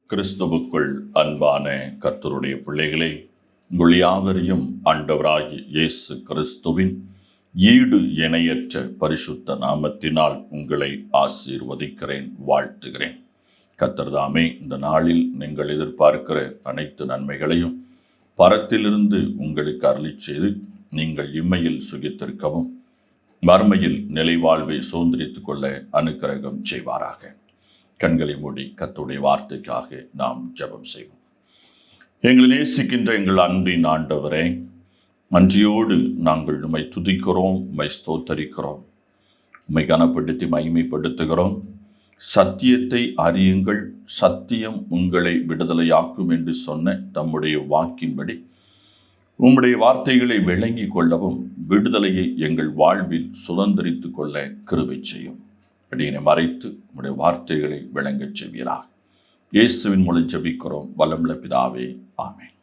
கிறிஸ்துவுக்குள் அன்பான கர்த்தருடைய பிள்ளைகளே, உங்கள் யாவரையும் ஆண்டவராகிய இயேசு கிறிஸ்துவின் ஈடு இணையற்ற பரிசுத்த நாமத்தினால் உங்களை ஆசீர்வதிக்கிறேன், வாழ்த்துகிறேன். கர்த்தர் தாமே இந்த நாளில் நீங்கள் எதிர்பார்க்கிற அனைத்து நன்மைகளையும் பரத்திலிருந்து உங்களுக்கு அருளிச் செய்து நீங்கள் இம்மையில் சுகித்திருக்கவும் மறுமையில் நிலைவாழ்வை சுதந்திரித்துக் கொள்ள அனுக்கிரகம் செய்வாராக. கண்களை மூடி கர்த்தருடைய வார்த்தைக்காக நாம் ஜெபம் செய்வோம். எங்களை நேசிக்கின்ற எங்கள் அன்பின் ஆண்டவரே, நன்றியோடு நாங்கள் உம்மை துதிக்கிறோம், உம்மை ஸ்தோத்தரிக்கிறோம், உம்மை கனப்படுத்தி மகிமைப்படுத்துகிறோம். சத்தியத்தை அறியுங்கள், சத்தியம் உங்களை விடுதலையாக்கும் என்று சொன்ன தம்முடைய வாக்கின்படி உம்முடைய வார்த்தைகளை விளங்கி கொள்ளவும் விடுதலையை எங்கள் வாழ்வில் சுதந்திரித்து கொள்ள கிருபை செய்யும். அடியனை மறைத்து உம்முடைய வார்த்தைகளை விளங்கச் செய்வீராக. இயேசுவின் மூலம் ஜெபிக்கிறோம் வல்லமுள்ள பிதாவே, ஆமென்.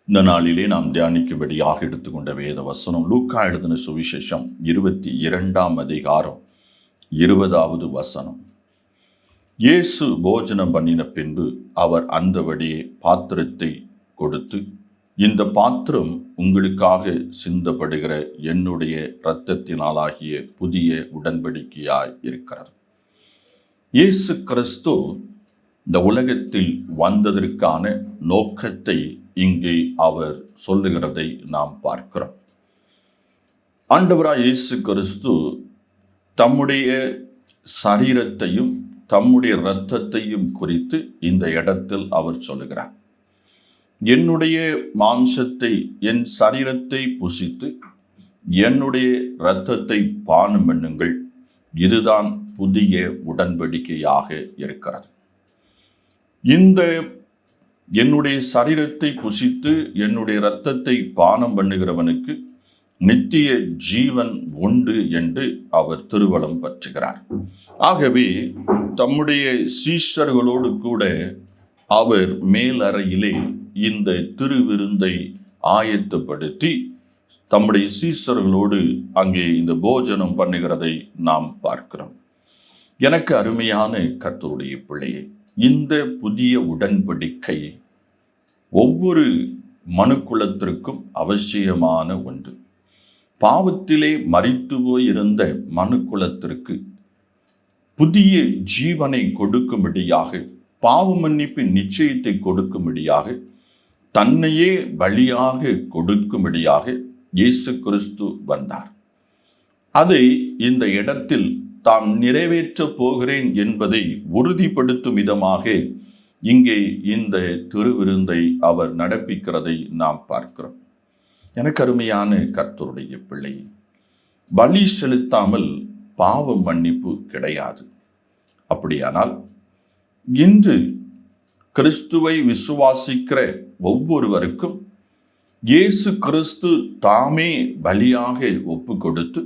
இந்த நாளிலே நாம் தியானிக்கும்படியாக எடுத்துக்கொண்ட வேத வசனம் லூக்கா எழுதின சுவிசேஷம் 22ஆம் அதிகாரம் 20வது வசனம். இயேசு போஜனம் பண்ணின பின்பு அவர் அந்தபடியே பாத்திரத்தை கொடுத்து, இந்த பாத்திரம் உங்களுக்காக சிந்தப்படுகிற என்னுடைய இரத்தத்தினாலாகிய புதிய உடன்படிக்கையாய் இருக்கிறது. இயேசு கிறிஸ்து இந்த உலகத்தில் வந்ததற்கான நோக்கத்தை இங்கே அவர் சொல்லுகிறதை நாம் பார்க்கிறோம். ஆண்டவராய் இயேசு கிறிஸ்து தம்முடைய சரீரத்தையும் தம்முடைய இரத்தத்தையும் குறித்து இந்த இடத்தில் அவர் சொல்லுகிறார். என்னுடைய மாம்சத்தை, என் சரீரத்தை புசித்து என்னுடைய இரத்தத்தை பானம் பண்ணுங்கள், இதுதான் புதிய உடன்படிக்கையாக இருக்கிறது. இந்த என்னுடைய சரீரத்தை புசித்து என்னுடைய இரத்தத்தை பானம் பண்ணுகிறவனுக்கு நித்திய ஜீவன் உண்டு என்று அவர் திருவலம் பற்றுகிறார். ஆகவே தம்முடைய சீஷர்களோடு கூட அவர் மேலறையிலே இந்த திருவிருந்தை ஆயத்தப்படுத்தி தம்முடைய சீஷர்களோடு அங்கே இந்த போஜனம் பண்ணுகிறதை நாம் பார்க்கிறோம். எனக்கு அருமையான கர்த்தருடைய பிள்ளையே, இந்த புதிய உடன்படிக்கை ஒவ்வொரு மனுக்குலத்திற்கும் அவசியமான ஒன்று. பாவத்திலே மரித்து போயிருந்த மனுக்குலத்திற்கு புதிய ஜீவனை கொடுக்கும்படியாக பாவ மன்னிப்பின் நிச்சயத்தை கொடுக்கும்படியாக, தன்னையே பலியாக கொடுக்கும்படியாக இயேசு கிறிஸ்து வந்தார். அதை இந்த இடத்தில் தாம் நிறைவேற்றப் போகிறேன் என்பதை உறுதிப்படுத்தும் விதமாக இங்கே இந்த திருவிருந்தை அவர் நடப்பிக்கிறதை நாம் பார்க்கிறோம். எனக்கு அருமையான கர்த்தருடைய பிள்ளை, பலி செலுத்தாமல் பாவ மன்னிப்பு கிடையாது. அப்படியானால் இன்று கிறிஸ்துவை விசுவாசிக்கிற ஒவ்வொருவருக்கும் இயேசு கிறிஸ்து தாமே பலியாக ஒப்பு கொடுத்து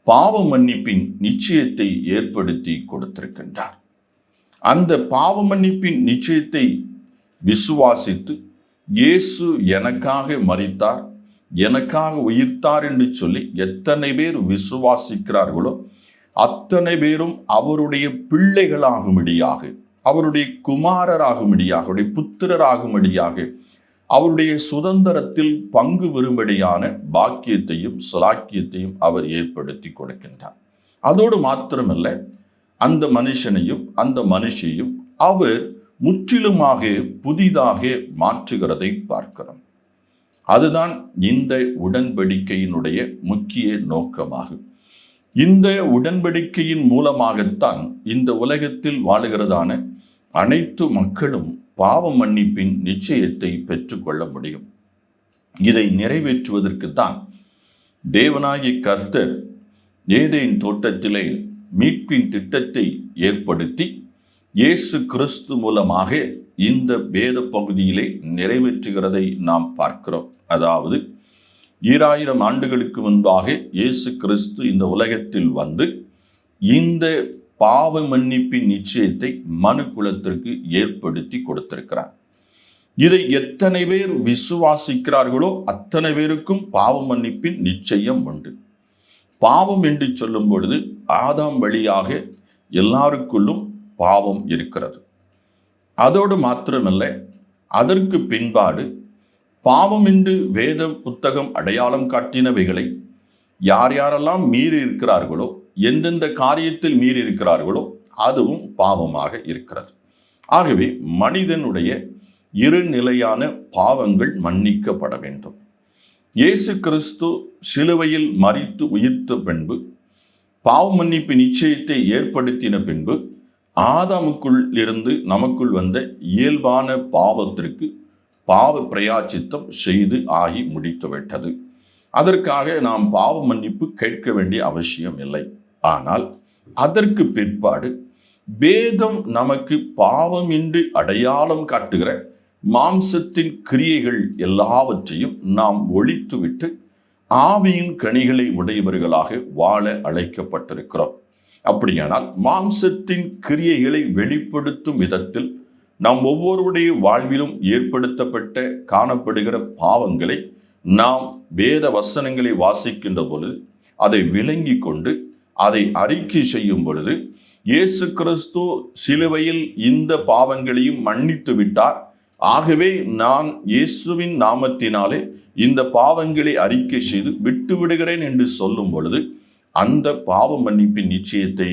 பாவ மன்னிப்பின் நிச்சயத்தை ஏற்படுத்தி கொடுத்திருக்கின்றார். அந்த பாவ மன்னிப்பின் நிச்சயத்தை விசுவாசித்து இயேசு எனக்காக மரித்தார், எனக்காக உயிர்த்தார் என்று சொல்லி எத்தனை பேர் விசுவாசிக்கிறார்களோ அத்தனை பேரும் அவருடைய பிள்ளைகளாகும்படியாக, அவருடைய குமாரராகும்படியாக, அவருடைய புத்திரராகும்படியாக, அவருடைய சுதந்திரத்தில் பங்கு பெறும்படியான பாக்கியத்தையும் சலாக்கியத்தையும் அவர் ஏற்படுத்தி கொடுக்கின்றார். அதோடு மாத்திரமல்ல, அந்த மனுஷனையும் அந்த மனுஷியையும் அவர் முற்றிலுமாக புதிதாக மாற்றுகிறதை பார்க்கிறோம். அதுதான் இந்த உடன்படிக்கையினுடைய முக்கிய நோக்கமாகும். இந்த உடன்படிக்கையின் மூலமாகத்தான் இந்த உலகத்தில் வாழுகிறதான அனைத்து மக்களும் பாவ மன்னிப்பின் நிச்சயத்தை பெற்றுக்கொள்ள முடியும். இதை நிறைவேற்றுவதற்கு தான் தேவனாகிய கர்த்தர் ஏதேன் தோட்டத்திலே மீட்பின் திட்டத்தை ஏற்படுத்தி இயேசு கிறிஸ்து மூலமாக இந்த வேத பகுதியிலே நிறைவேற்றுகிறதை நாம் பார்க்கிறோம். அதாவது 2000 ஆண்டுகளுக்கு முன்பாக இயேசு கிறிஸ்து இந்த உலகத்தில் வந்து இந்த பாவ மன்னிப்பின் நிச்சயத்தை மனு குலத்திற்கு ஏற்படுத்தி கொடுத்திருக்கிறார். இதை எத்தனை பேர் விசுவாசிக்கிறார்களோ அத்தனை பேருக்கும் பாவ மன்னிப்பின் நிச்சயம் உண்டு. பாவம் என்று சொல்லும் பொழுது ஆதாம் வழியாக எல்லாருக்குள்ளும் பாவம் இருக்கிறது. அதோடு மாத்திரமல்ல, அதற்கு பின்பாடு பாவம் என்று வேத புத்தகம் அடையாளம் காட்டினவைகளை யார் யாரெல்லாம் மீறி இருக்கிறார்களோ, எந்தெந்த காரியத்தில் மீறி இருக்கிறார்களோ அதுவும் பாவமாக இருக்கிறது. ஆகவே மனிதனுடைய இருநிலையான பாவங்கள் மன்னிக்கப்பட வேண்டும். இயேசு கிறிஸ்து சிலுவையில் மரித்து உயிர்த்த பின்பு பாவ மன்னிப்பு நிச்சயத்தை ஏற்படுத்தின பின்பு ஆதாமுக்குள் இருந்து நமக்குள் வந்த இயல்பான பாவத்திற்கு பாவ பிரயாச்சித்தம் செய்து ஆகி முடித்துவிட்டது. அதற்காக நாம் பாவ மன்னிப்பு கேட்க வேண்டிய அவசியம் இல்லை. ஆனால் அதற்கு பிற்பாடு வேதம் நமக்கு பாவம் என்று அடையாளம் காட்டுகிற மாம்சத்தின் கிரியைகள் எல்லாவற்றையும் நாம் ஒழித்துவிட்டு ஆவியின் கனிகளை உடையவர்களாக வாழ அழைக்கப்பட்டிருக்கிறோம். அப்படியானால் மாம்சத்தின் கிரியைகளை வெளிப்படுத்தும் விதத்தில் நாம் ஒவ்வொருடைய வாழ்விலும் ஏற்படுத்தப்பட்ட காணப்படுகிற பாவங்களை நாம் வேத வசனங்களை வாசிக்கின்ற பொழுது அதை விளங்கி கொண்டு அதை அறிக்கை செய்யும் பொழுது இயேசு கிறிஸ்து சிலுவையில் இந்த பாவங்களையும் மன்னித்து விட்டார், ஆகவே நான் இயேசுவின் நாமத்தினாலே இந்த பாவங்களை அறிக்கை செய்து விட்டு விடுகிறேன் என்று சொல்லும் பொழுது அந்த பாவ மன்னிப்பின் நிச்சயத்தை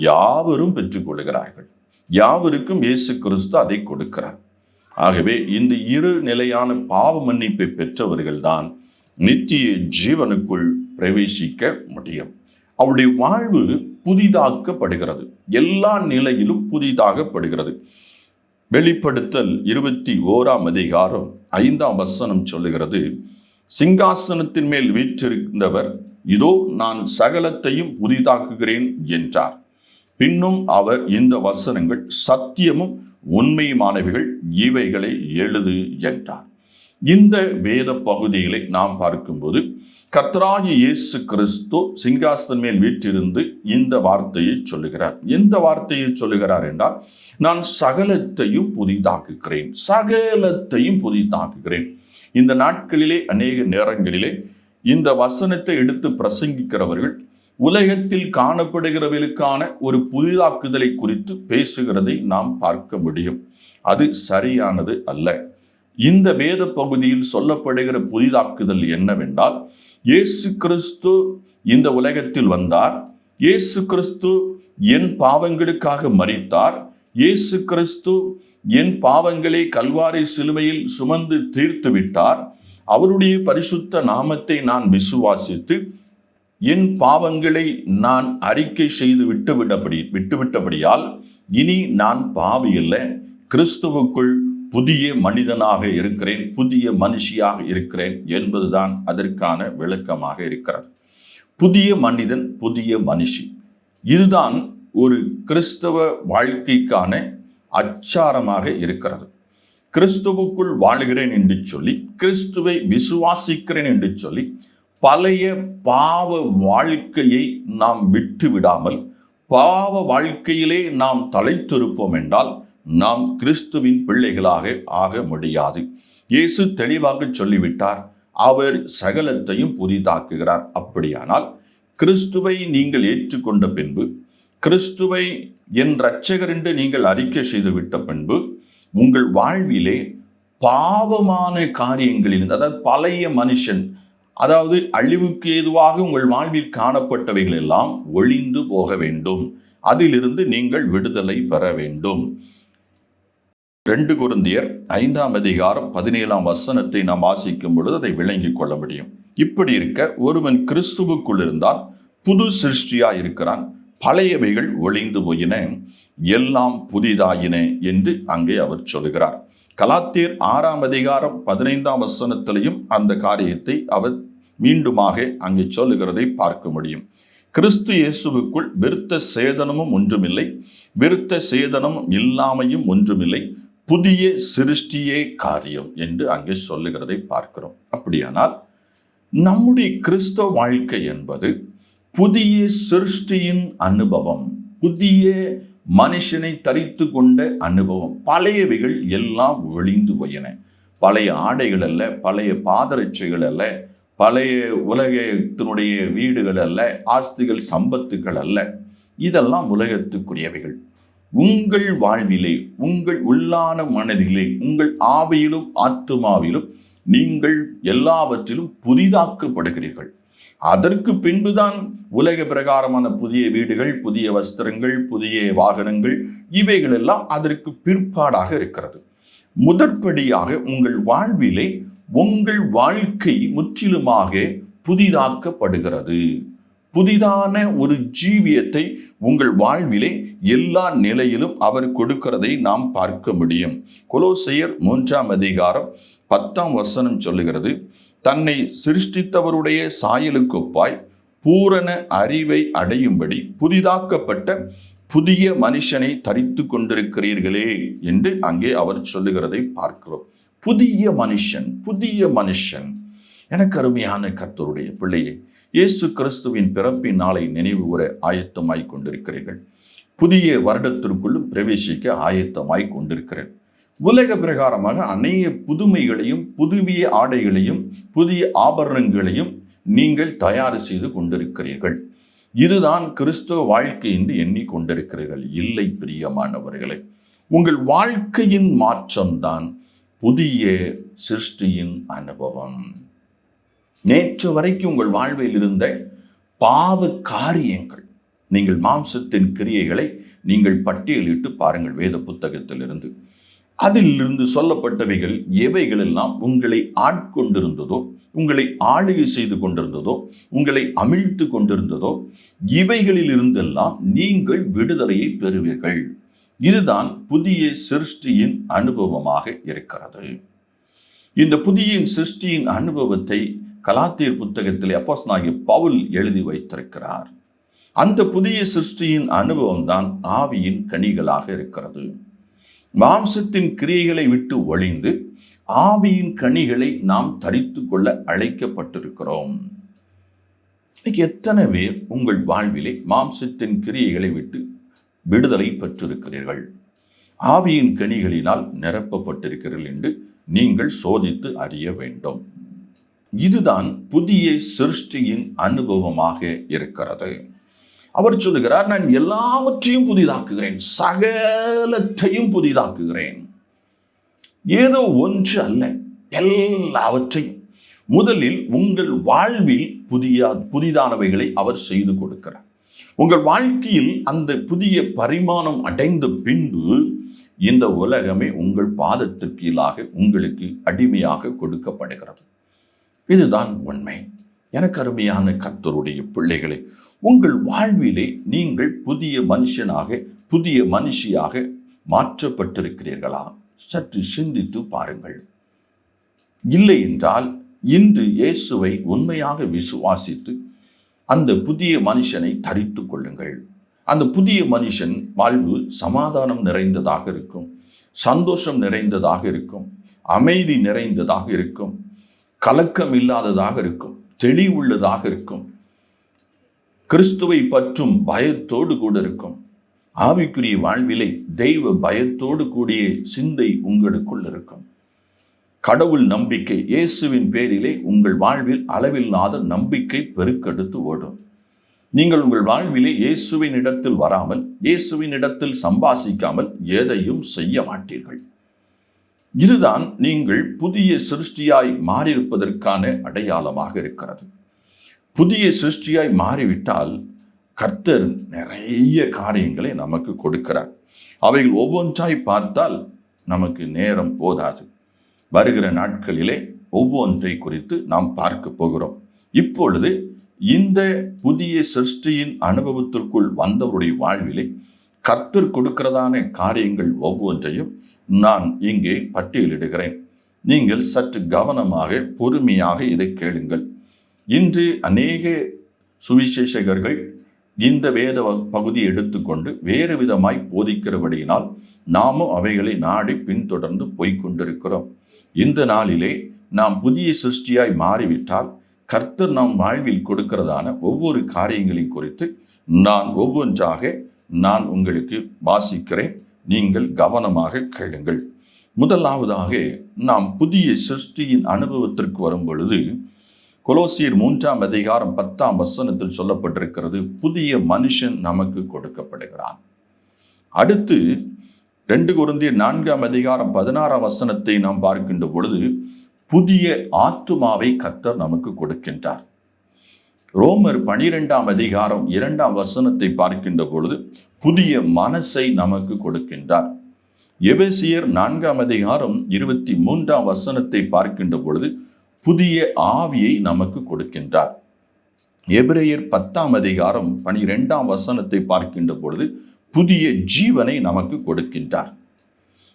யாவரும் பெற்றுக்கொள்கிறார்கள். யாவருக்கும் இயேசு கிறிஸ்து அதை கொடுக்கிறார். ஆகவே இந்த இரு நிலையான பாவ மன்னிப்பை பெற்றவர்கள்தான் நித்திய ஜீவனுக்குள் பிரவேசிக்க முடியும். அவருடைய வாழ்வு புதிதாக்கப்படுகிறது, எல்லா நிலையிலும் புதிதாகப்படுகிறது. வெளிப்படுத்தல் 21ஆம் அதிகாரம் 5ஆம் வசனம் சொல்லுகிறது, சிங்காசனத்தின் மேல் வீற்றிருந்தவர் இதோ நான் சகலத்தையும் புதிதாக்குகிறேன் என்றார். பின்னும் அவர் இந்த வசனங்கள் சத்தியமும் உண்மையுமானவைகள், இவைகளை எழுது என்றார். இந்த வேத பகுதிகளை நாம் பார்க்கும்போது கர்த்தராகிய இயேசு கிறிஸ்து சிங்காசனம் மேல் வீற்றிருந்து இந்த வார்த்தையை சொல்லுகிறார். எந்த வார்த்தையை சொல்லுகிறார் என்றால், நான் சகலத்தையும் புதிதாக்குகிறேன், சகலத்தையும் புதிதாக்குகிறேன். இந்த நாட்களிலே அநேக நேரங்களிலே இந்த வசனத்தை எடுத்து பிரசங்கிக்கிறவர்கள் உலகத்தில் காணப்படுகிறவர்களுக்கான ஒரு புதிதாக்குதலை குறித்து பேசுகிறதை நாம் பார்க்க முடியும். அது சரியானது அல்ல. இந்த வேத பகுதியில் சொல்லப்படுகிற புதிதாக்குதல் என்னவென்றால், இயேசு கிறிஸ்து இந்த உலகத்தில் வந்தார், இயேசு கிறிஸ்து என் பாவங்களுக்காக மரித்தார், இயேசு கிறிஸ்து என் பாவங்களை கல்வாரி சிலுவையில் சுமந்து தீர்த்து விட்டார். அவருடைய பரிசுத்த நாமத்தை நான் விசுவாசித்து என் பாவங்களை நான் அறிக்கை செய்து விட்டுவிட்டபடியால் இனி நான் பாவி அல்ல, கிறிஸ்துவுக்குள் புதிய மனிதனாக இருக்கிறேன், புதிய மனுஷியாக இருக்கிறேன் என்பதுதான் அதற்கான விளக்கமாக இருக்கிறது. புதிய மனிதன், புதிய மனுஷி, இதுதான் ஒரு கிறிஸ்தவ வாழ்க்கைக்கான அச்சாரமாக இருக்கிறது. கிறிஸ்துவுக்குள் வாழுகிறேன் என்று சொல்லி, கிறிஸ்துவை விசுவாசிக்கிறேன் என்று சொல்லி பழைய பாவ வாழ்க்கையை நாம் விட்டு விடாமல் பாவ வாழ்க்கையிலே நாம் தலைத்திருப்போம் என்றால் நாம் கிறிஸ்துவின் பிள்ளைகளாக ஆக முடியாது. இயேசு தெளிவாக சொல்லிவிட்டார், அவர் சகலத்தையும் புதிதாக்குகிறார். அப்படியானால் கிறிஸ்துவை நீங்கள் ஏற்றுக்கொண்ட பின்பு, கிறிஸ்துவை என் இரட்சகர் என்று நீங்கள் அறிக்கை செய்துவிட்ட பின்பு, உங்கள் வாழ்விலே பாவமான காரியங்களில், அதாவது பழைய மனுஷன், அதாவது அழிவுக்கு ஏதுவாக உங்கள் வாழ்வில் காணப்பட்டவைகள் எல்லாம் ஒளிந்து போக வேண்டும். அதிலிருந்து நீங்கள் விடுதலை பெற வேண்டும். 2 கொரிந்தியர் 5ஆம் அதிகாரம் 17ஆம் வசனத்தை நாம் வாசிக்கும் பொழுது அதை விளங்கிக் கொள்ள முடியும். இப்படி இருக்க, ஒருவன் கிறிஸ்துவுக்குள் இருந்தால் புது சிருஷ்டியா இருக்கிறான், பழையவைகள் ஒளிந்து போயின, எல்லாம் புதிதாயின என்று அங்கே அவர் சொல்கிறார். கலாத்தியர் 6ஆம் அதிகாரம் 15ஆம் வசனத்திலையும் அந்த காரியத்தை அவர் மீண்டுமாக அங்கே சொல்லுகிறதை பார்க்க முடியும். கிறிஸ்து இயேசுவுக்குள் விருத்த சேதனமும் ஒன்றுமில்லை, விருத்த சேதனமும் இல்லாமையும் ஒன்றுமில்லை, புதிய சிருஷ்டியே காரியம் என்று அங்கே சொல்லுகிறதை பார்க்கிறோம். அப்படியானால் நம்முடைய கிறிஸ்தவ வாழ்க்கை என்பது புதிய சிருஷ்டியின் அனுபவம், புதிய மனுஷனை தரித்து கொண்ட அனுபவம். பழையவைகள் எல்லாம் ஒளிந்து போயின. பழைய ஆடைகள் அல்ல, பழைய பாதரட்சைகள் அல்ல, பழைய உலகத்தினுடைய வீடுகள் அல்ல, ஆஸ்திகள் சம்பத்துக்கள் அல்ல, இதெல்லாம் உலகத்துக்குரியவைகள். உங்கள் வாழ்விலே, உங்கள் உள்ளான மனதிலே, உங்கள் ஆவியிலும் ஆத்துமாவிலும் நீங்கள் எல்லாவற்றிலும் புதிதாக்கப்படுகிறீர்கள். அதற்கு பின்புதான் உலக பிரகாரமான புதிய வீடுகள், புதிய வஸ்திரங்கள், புதிய வாகனங்கள், இவைகள் எல்லாம் அதற்கு பிற்பாடாக இருக்கிறது. முதற்படியாக உங்கள் வாழ்விலே உங்கள் வாழ்க்கை முற்றிலுமாக புதிதாக்கப்படுகிறது. புதிதான ஒரு ஜீவியத்தை உங்கள் வாழ்விலே எல்லா நிலையிலும் அவர் கொடுக்கிறதை நாம் பார்க்க முடியும். கொலோசையர் 3ஆம் அதிகாரம் 10ஆம் வசனம் சொல்லுகிறது, தன்னை சிருஷ்டித்தவருடைய சாயலுக்கொப்பாய் பூரண அறிவை அடையும்படி புதிதாக்கப்பட்ட புதிய மனுஷனை தரித்து கொண்டிருக்கிறீர்களே என்று அங்கே அவர் சொல்லுகிறதை பார்க்கிறோம். புதிய மனுஷன், புதிய மனுஷன். எனக்கு அருமையான கர்த்தருடைய பிள்ளையே, இயேசு கிறிஸ்துவின் பிறப்பின் நாளை நினைவு கூற ஆயத்தமாய் கொண்டிருக்கிறீர்கள். புதிய வருடத்திற்குள்ளும் பிரவேசிக்க ஆயத்தமாய் கொண்டிருக்கிறேன். உலக பிரகாரமாக அநேக புதுமைகளையும் புதிய ஆடைகளையும் புதிய ஆபரணங்களையும் நீங்கள் தயார் செய்து கொண்டிருக்கிறீர்கள். இதுதான் கிறிஸ்தவ வாழ்க்கை என்று எண்ணிக்கொண்டிருக்கிறீர்கள். இல்லை பிரியமானவர்களே, உங்கள் வாழ்க்கையின் மாற்றம்தான் புதிய சிருஷ்டியின் அனுபவம். நேற்று வரைக்கும் உங்கள் வாழ்வில் இருந்த பாவ காரியங்கள், நீங்கள் மாம்சத்தின் கிரியைகளை நீங்கள் பட்டியலிட்டு பாருங்கள் வேத புத்தகத்திலிருந்து. அதிலிருந்து சொல்லப்பட்டவைகள் எவைகள் எல்லாம் உங்களை ஆட்கொண்டிருந்ததோ, உங்களை ஆளுகை செய்து கொண்டிருந்ததோ, உங்களை அமிழ்த்து கொண்டிருந்ததோ, இவைகளில் இருந்தெல்லாம் நீங்கள் விடுதலையை பெறுவீர்கள். இதுதான் புதிய சிருஷ்டியின் அனுபவமாக இருக்கிறது. இந்த புதிய சிருஷ்டியின் அனுபவத்தை கலாத்தியர் புத்தகத்தில் அப்போஸ்தலனாகிய பவுல் எழுதி வைத்திருக்கிறார். அந்த புதிய சிருஷ்டியின் அனுபவம் தான் ஆவியின் கனிகளாக இருக்கிறது. மாம்சத்தின் கிரியைகளை விட்டு ஒழிந்து ஆவியின் கனிகளை நாம் தரித்து கொள்ள அழைக்கப்பட்டிருக்கிறோம். இன்னைக்கு எத்தனை பேர் உங்கள் வாழ்விலே மாம்சத்தின் கிரியைகளை விட்டு விடுதலை பெற்றிருக்கிறீர்கள், ஆவியின் கனிகளினால் நிரப்பப்பட்டிருக்கிறீர்கள் என்று நீங்கள் சோதித்து அறிய வேண்டும். இதுதான் புதிய சிருஷ்டியின் அனுபவமாக இருக்கிறது. அவர் சொல்லுகிறார், நான் எல்லாவற்றையும் புதிதாக்குகிறேன், சகலத்தையும் புதிதாக்குகிறேன். ஏதோ ஒன்று அல்ல, எல்லாவற்றையும். முதலில் உங்கள் வாழ்வில் புதிதானவைகளை அவர் செய்து கொடுக்கிறார். உங்கள் வாழ்க்கையில் அந்த புதிய பரிமாணம் அடைந்த பின்பு இந்த உலகமே உங்கள் பாதத்திற்கு கீழாக உங்களுக்கு அடிமையாக கொடுக்கப்படுகிறது. இதுதான் உண்மை. எனக்கு அருமையான கர்த்தருடைய பிள்ளைகளே, உங்கள் வாழ்விலே நீங்கள் புதிய மனுஷனாக, புதிய மனுஷியாக மாற்றப்பட்டிருக்கிறீர்களா? சற்று சிந்தித்து பாருங்கள். இல்லை என்றால் இன்று இயேசுவை உண்மையாக விசுவாசித்து அந்த புதிய மனுஷனை தரித்து கொள்ளுங்கள். அந்த புதிய மனுஷன் வாழ்வு சமாதானம் நிறைந்ததாக இருக்கும், சந்தோஷம் நிறைந்ததாக இருக்கும், அமைதி நிறைந்ததாக இருக்கும், கலக்கம் இல்லாததாக இருக்கும், தெளிவுள்ளதாக இருக்கும், கிறிஸ்துவை பற்றும் பயத்தோடு கூட இருக்கும். ஆவிக்குரிய வாழ்விலே தெய்வ பயத்தோடு கூடிய சிந்தை உங்களுக்குள் இருக்கும். கடவுள் நம்பிக்கை, இயேசுவின் பேரிலே உங்கள் வாழ்வில் அளவில்லாத நம்பிக்கை பெருக்கெடுத்து ஓடும். நீங்கள் உங்கள் வாழ்விலே இயேசுவின் இடத்தில் வராமல், இயேசுவின் இடத்தில் சம்பாசிக்காமல் எதையும் செய்ய மாட்டீர்கள். இதுதான் நீங்கள் புதிய சிருஷ்டியாய் மாறியிருப்பதற்கான அடையாளமாக இருக்கிறது. புதிய சிருஷ்டியாய் மாறிவிட்டால் கர்த்தர் நிறைய காரியங்களை நமக்கு கொடுக்கிறார். அவைகள் ஒவ்வொன்றாய் பார்த்தால் நமக்கு நேரம் போதாது. வருகிற நாட்களிலே ஒவ்வொன்றை குறித்து நாம் பார்க்க போகிறோம். இப்பொழுது இந்த புதிய சிருஷ்டியின் அனுபவத்திற்குள் வந்தவருடைய வாழ்விலே கர்த்தர் கொடுக்கிறதான காரியங்கள் ஒவ்வொன்றையும் நான் இங்கே பட்டியலிடுகிறேன். நீங்கள் சற்று கவனமாக பொறுமையாக இதை கேளுங்கள். இன்று அநேக சுவிசேஷகர்கள் இந்த வேத பகுதியை எடுத்துக்கொண்டு வேறு விதமாய் போதிக்கிறபடியினால் நாமும் அவைகளை நாடி பின்தொடர்ந்து போய்கொண்டிருக்கிறோம். இந்த நாளிலே நாம் புதிய சிருஷ்டியாய் மாறிவிட்டால் கர்த்தர் நாம் வாழ்வில் கொடுக்கிறதான ஒவ்வொரு காரியங்களையும் குறித்து நான் ஒவ்வொன்றாக உங்களுக்கு வாசிக்கிறேன். நீங்கள் கவனமாக கேளுங்கள். முதலாவதாக நாம் புதிய சிருஷ்டியின் அனுபவத்திற்கு வரும் பொழுது கொலோசியர் 3ஆம் அதிகாரம் 10ஆம் வசனத்தில் சொல்லப்பட்டிருக்கிறது, புதிய மனுஷன் நமக்கு கொடுக்கப்படுகிறான். அடுத்து 2 கொரிந்தியர் 4ஆம் அதிகாரம் 16ஆம் வசனத்தை நாம் பார்க்கின்ற பொழுது புதிய ஆத்துமாவை கர்த்தர் நமக்கு கொடுக்கின்றார். ரோமர் 12ஆம் அதிகாரம் 2ஆம் வசனத்தை பார்க்கின்ற பொழுது புதிய மனசை நமக்கு கொடுக்கின்றார். எபேசியர் 4ஆம் அதிகாரம் 23ஆம் வசனத்தை பார்க்கின்ற பொழுது புதிய ஆவியை நமக்கு கொடுக்கின்றார். எபிரேயர் 10ஆம் அதிகாரம் 12ஆம் வசனத்தை பார்க்கின்ற பொழுது புதிய ஜீவனை நமக்கு கொடுக்கின்றார்.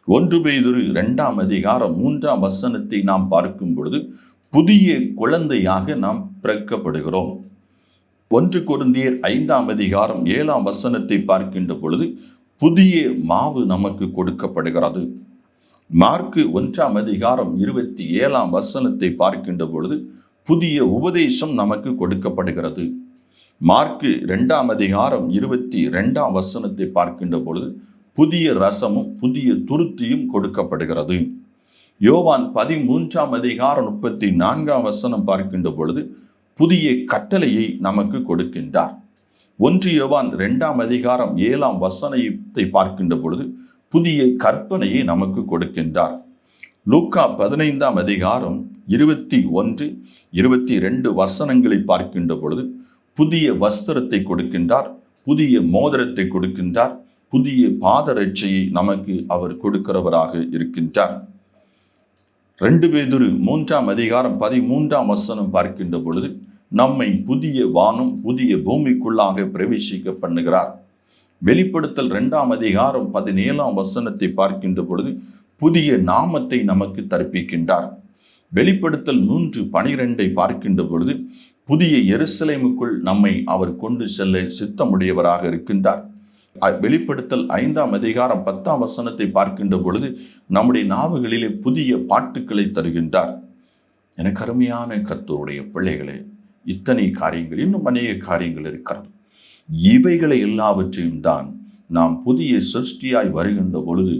1 பேதுரு 2ஆம் அதிகாரம் 3ஆம் வசனத்தை நாம் பார்க்கும் பொழுது புதிய குழந்தையாக நாம் பிறக்கப்படுகிறோம். 1 கொரிந்தியர் 5ஆம் அதிகாரம் 7ஆம் வசனத்தை பார்க்கின்ற பொழுது புதிய மாவு நமக்கு கொடுக்கப்படுகிறது. மார்க்கு 1ஆம் அதிகாரம் 27ஆம் வசனத்தை பார்க்கின்ற பொழுது புதிய உபதேசம் நமக்கு கொடுக்கப்படுகிறது. மார்க்கு 2ஆம் அதிகாரம் 22ஆம் வசனத்தை பார்க்கின்ற பொழுது புதிய ரசமும் புதிய துருத்தியும் கொடுக்கப்படுகிறது. யோவான் 13ஆம் அதிகாரம் 34ஆம் வசனம் பார்க்கின்ற பொழுது புதிய கட்டளையை நமக்கு கொடுக்கின்றார். 1 யோவான் 2ஆம் அதிகாரம் 7ஆம் வசனத்தை பார்க்கின்ற பொழுது புதிய கற்பனையை நமக்கு கொடுக்கின்றார். லூக்கா 15ஆம் அதிகாரம் 21, 22 வசனங்களை பார்க்கின்ற பொழுது புதிய வஸ்திரத்தை கொடுக்கின்றார், புதிய மோதிரத்தை கொடுக்கின்றார், புதிய பாதரட்சையை நமக்கு அவர் கொடுக்கிறவராக இருக்கின்றார். 2 பேதுரு 3ஆம் அதிகாரம் 13ஆம் வசனம் பார்க்கின்ற பொழுது நம்மை புதிய வானம் புதிய பூமிக்குள்ளாக பிரவேசிக்க பண்ணுகிறார். வெளிப்படுத்தல் 2ஆம் அதிகாரம் 17ஆம் வசனத்தை பார்க்கின்ற பொழுது புதிய நாமத்தை நமக்கு தற்பிக்கின்றார். வெளிப்படுத்தல் 3:12 பார்க்கின்ற பொழுது புதிய எருசலேமுக்குள் நம்மை அவர் கொண்டு செல்ல சித்தமுடையவராக இருக்கின்றார். வெளிப்படுத்தல் 5ஆம் அதிகாரம் 10ஆம் வசனத்தை பார்க்கின்ற பொழுது நம்முடைய நாவுகளிலே புதிய பாட்டுக்களை தருகின்றார். எனக்கு அருமையான கர்த்தருடைய பிள்ளைகளே, இத்தனை காரியங்கள், இன்னும் அநேக காரியங்கள் இருக்கிறது. இவைகளை எல்லாவற்றையும் தான் நாம் புதிய சிருஷ்டியாய் வருகின்ற பொழுது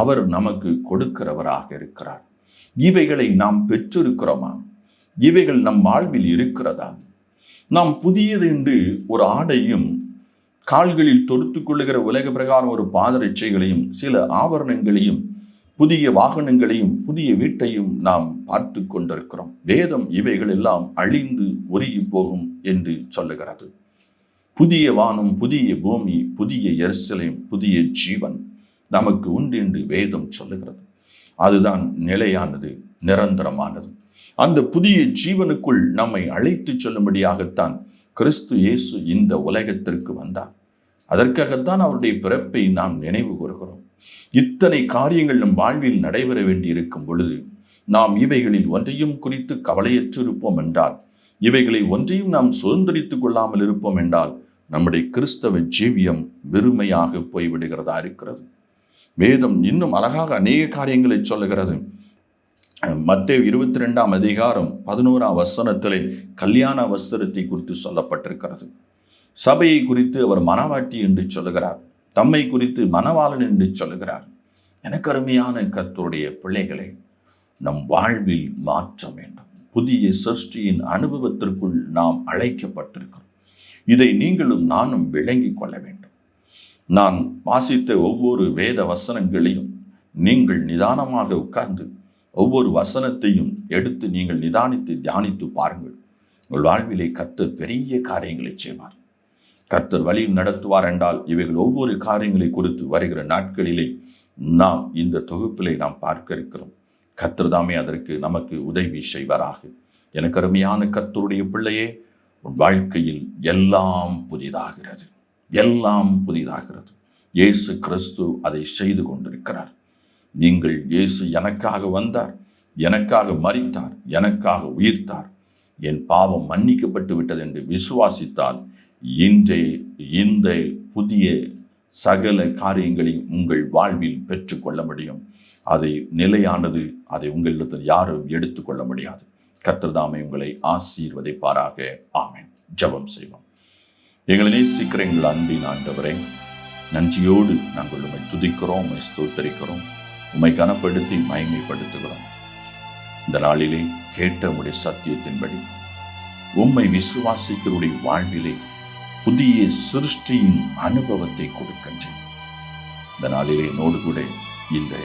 அவர் நமக்கு கொடுக்கிறவராக இருக்கிறார். இவைகளை நாம் பெற்றிருக்கிறோமா? இவைகள் நம் வாழ்வில் இருக்கிறதா? நாம் புதியது என்று ஒரு ஆடையும் கால்களில் தொடுத்துக் கொள்ளுகிற உலக பிரகாரம் ஒரு பாதரட்சைகளையும் சில ஆபரணங்களையும் புதிய வாகனங்களையும் புதிய வீட்டையும் நாம் பார்த்து கொண்டிருக்கிறோம். வேதம் இவைகள் எல்லாம் அழிந்து உருகி போகும் என்று சொல்லுகிறது. புதிய வானம் புதிய பூமி புதிய எருசலேம் புதிய ஜீவன் நமக்கு உண்டு என்று வேதம் சொல்லுகிறது. அதுதான் நிலையானது, நிரந்தரமானது. அந்த புதிய ஜீவனுக்குள் நம்மை அழைத்து செல்லும்படியாகத்தான் கிறிஸ்து இயேசு இந்த உலகத்திற்கு வந்தார். அதற்காகத்தான் அவருடைய பிறப்பை நாம் நினைவு கூறுகிறோம். இத்தனை காரியங்கள் நம் வாழ்வில் நடைபெற வேண்டியிருக்கும் பொழுது நாம் இவைகளில் ஒன்றையும் குறித்து கவலையற்றிருப்போம் என்றால், இவைகளை ஒன்றையும் நாம் சுதந்திரித்துக் கொள்ளாமல் இருப்போம் என்றால், நம்முடைய கிறிஸ்தவ ஜீவியம் வெறுமையாக போய்விடுகிறதா இருக்கிறது. வேதம் இன்னும் அழகாக அநேக காரியங்களை சொல்லுகிறது. மத்தேயு 22ஆம் அதிகாரம் 11ஆம் வசனத்திலே கல்யாண வஸ்திரத்தை குறித்து சொல்லப்பட்டிருக்கிறது. சபையை குறித்து அவர் மணவாட்டி என்று சொல்லுகிறார். தம்மை குறித்து மணவாளன் என்று சொல்லுகிறார். எனக்கு அருமையான கர்த்தருடைய பிள்ளைகளே, நம் வாழ்வில் மாற்றம் வேண்டும். புதிய சிருஷ்டியின் அனுபவத்திற்குள் நாம் அழைக்கப்பட்டிருக்கிறோம். இதை நீங்களும் நானும் விளங்கிக் கொள்ள வேண்டும். நான் வாசித்த ஒவ்வொரு வேத வசனங்களையும் நீங்கள் நிதானமாக உட்கார்ந்து ஒவ்வொரு வசனத்தையும் எடுத்து நீங்கள் நிதானித்து தியானித்து பாருங்கள். உங்கள் வாழ்விலே கர்த்தர் பெரிய காரியங்களை செய்வார். கர்த்தர் வழியில் நடத்துவார் என்றால் இவைகள் ஒவ்வொரு காரியங்களை குறித்து வருகிற நாட்களிலே நாம் இந்த தொகுப்பிலே நாம் பார்க்க இருக்கிறோம். கர்த்தர் தாமே அதற்கு நமக்கு உதவி செய்வாராக. எனக்கு அருமையான கர்த்தருடைய பிள்ளையே, வாழ்க்கையில் எல்லாம் புதிதாகிறது, எல்லாம் புதிதாகிறது. இயேசு கிறிஸ்து அதை செய்து கொண்டிருக்கிறார். நீங்கள் இயேசு எனக்காக வந்தார், எனக்காக மரித்தார், எனக்காக உயிர்த்தார், என் பாவம் மன்னிக்கப்பட்டு விட்டது என்று விசுவாசித்தால் இந்த புதிய சகல காரியங்களையும் உங்கள் வாழ்வில் பெற்றுக்கொள்ள முடியும். அதை நிலையானது, அதை உங்களிடத்தில் யாரும் எடுத்துக்கொள்ள முடியாது. கர்த்தர் தாமே உங்களை ஆசீர்வதிப்பாராக. ஆமென். ஜெபம் செய்வோம். எங்களை நேசிக்கிற எங்கள் அன்பின் ஆண்டவரே, நன்றியோடு நாங்கள் உம்மை துதிக்கிறோம், உம்மை ஸ்தோத்தரிக்கிறோம், உம்மை கனப்படுத்தி மகிமைப்படுத்துகிறோம். இந்த நாளிலே கேட்ட உம்முடைய சத்தியத்தின்படி உம்மை விசுவாசிக்கிறவருடைய வாழ்விலே புதிய சிருஷ்டியின் அனுபவத்தை கொடுக்கின்றேன். இந்த நாளிலே என்னோடு கூட இந்த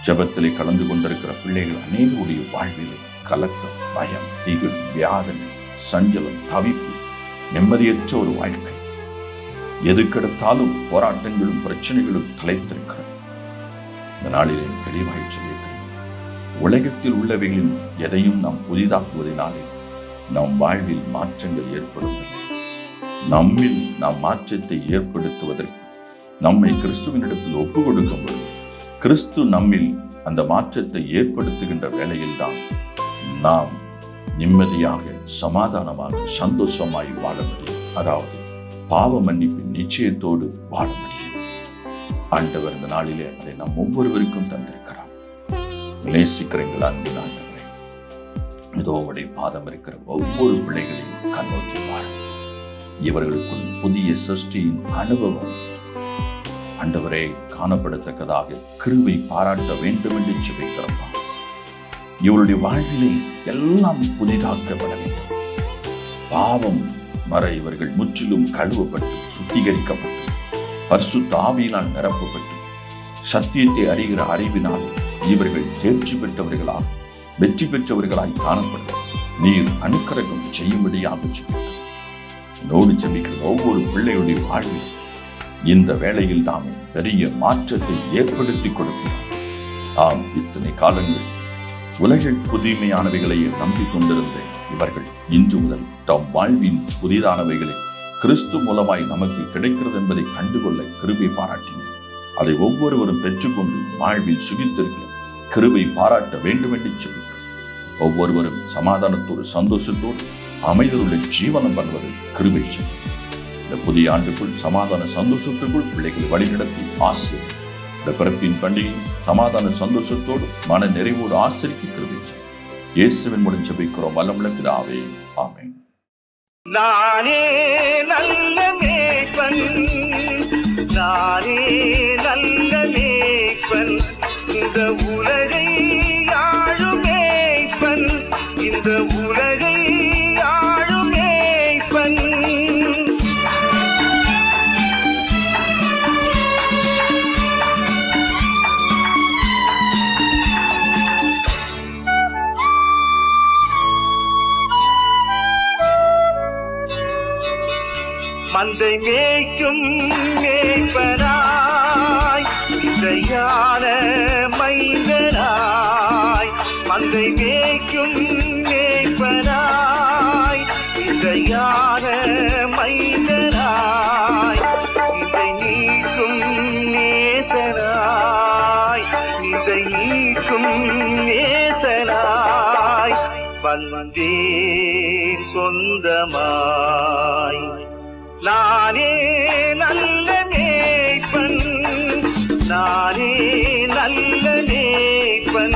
ஜெபத்திலே கலந்து கொண்டிருக்கிற பிள்ளைகள் அநேகருடைய வாழ்விலே கலக்கம், பயம், திகில், வியாதனை, சஞ்சலம், தவிப்பு, நிம்மதியற்ற ஒரு வாழ்க்கை, எதுக்கெடுத்தாலும் போராட்டங்களும் பிரச்சனைகளும் தலைத்திருக்கிறது. இந்த நாளிலே தெளிவாய் சொல்லியிருக்கிறேன், உலகத்தில் உள்ளவைகளின் எதையும் நாம் புதிதாக்குவதனாலே நம் வாழ்வில் மாற்றங்கள் ஏற்படுவதில்லை. நம்மில் நாம் மாற்றத்தை ஏற்படுத்துவதற்கு நம்மை கிறிஸ்துவனிடத்தில் ஒப்பு கொடுக்கும் பொழுது கிறிஸ்து நம்மில் அந்த மாற்றத்தை ஏற்படுத்துகின்ற வேளையில் தான் நாம் நிம்மதியாக, சமாதானமாக, சந்தோஷமாய் வாழ முடியும். அதாவது பாவ மன்னிப்பின் நிச்சயத்தோடு வாழ முடியும். ஆண்டவர் இந்த நாளிலே அதை நாம் ஒவ்வொருவருக்கும் தந்திருக்கிறார். நேசிக்கிறீங்களா அன்பின் ஆண்டவரே, இதோ உடைய பாதம் இருக்கிற ஒவ்வொரு பிள்ளைகளையும் கண்ணோக்கி வாழும். இவர்களுக்குள் புதிய சிருஷ்டியின் அனுபவம் ஆண்டவரே காணப்படத்தக்கதாக கிருபை பாராட்ட வேண்டும் என்று ஜெபிக்கிறோம். இவருடைய வாழ்விலே எல்லாம் புதிதாக்கப்பட வேண்டும். பாவம் மற இவர்கள் முற்றிலும் கழுவப்பட்டு சுத்திகரிக்கப்பட்டு பரிசுத்த ஆவியினால் நிரப்பப்பட்டு சத்தியத்தை அறிகிற அறிவினால் இவர்கள் தேர்ச்சி பெற்றவர்களாக, வெற்றி பெற்றவர்களாய் காணப்பட்டு நீர் அனுக்கிரகம் செய்யும்படியாக ஜெபிக்கிறோம். நோடு ஜெபிக்கிற ஒவ்வொரு பிள்ளையுடைய வாழ்வில் இந்த வேளையில் தாமே பெரிய மாற்றத்தை ஏற்படுத்தி கொடுக்கிறார். ஆம், இத்தனை காலங்கள் உலகில் புதுமையானவைகளை நம்பிக்கொண்டிருந்த இவர்கள் இன்று முதல் தம் வாழ்வின் புதிதானவைகளை கிறிஸ்து மூலமாய் நமக்கு கிடைக்கிறது என்பதை கண்டுகொள்ள கிருபை பாராட்டினார். அதை ஒவ்வொருவரும் பெற்றுக்கொண்டு வாழ்வில் சுகித்திருக்க கிருபை பாராட்ட வேண்டும் என்று சொல்லியிருக்கிறார். ஒவ்வொருவரும் சமாதானத்தோடு, சந்தோஷத்தோடு, அமைதலுள்ள ஜீவனம் பண்ணுவது கிருபை செய்யும். இந்த புதிய ஆண்டுக்குள் சமாதான சந்தோஷத்துக்குள் பிள்ளைகளை வழிநடத்தி ஆசிரியர் இந்த பிறப்பின் பண்டிகை சமாதான சந்தோஷத்தோடு மன நிறைவோடு ஆசிரிக்க கிருபை செய்யும். இயேசுவின் மூலம் ஜெபிக்கிறோம் வல்லமுள்ள பிதாவே, ஆமென். நானே நல்ல மேய்ப்பன், நானே நல்ல மேய்ப்பன், இந்த உலகை ஆளும் மேய்ப்பன், இந்த உலகை ஆளும் மேய்ப்பன். மந்தை மேய்க்கும் மேய்ப்பனாய் இசையான மைந்தனாய் மங்கை மேய்க்கும் மேய்ப்பனாய் இசையான மைந்தனாய் இதை நீக்கும் நேசனாய் இதை நீக்கும் நேசனாய் வந்தேன் சொந்தமாய் நானே நல்ல மேய்ப்பன் நானே நல்ல மேய்ப்பன்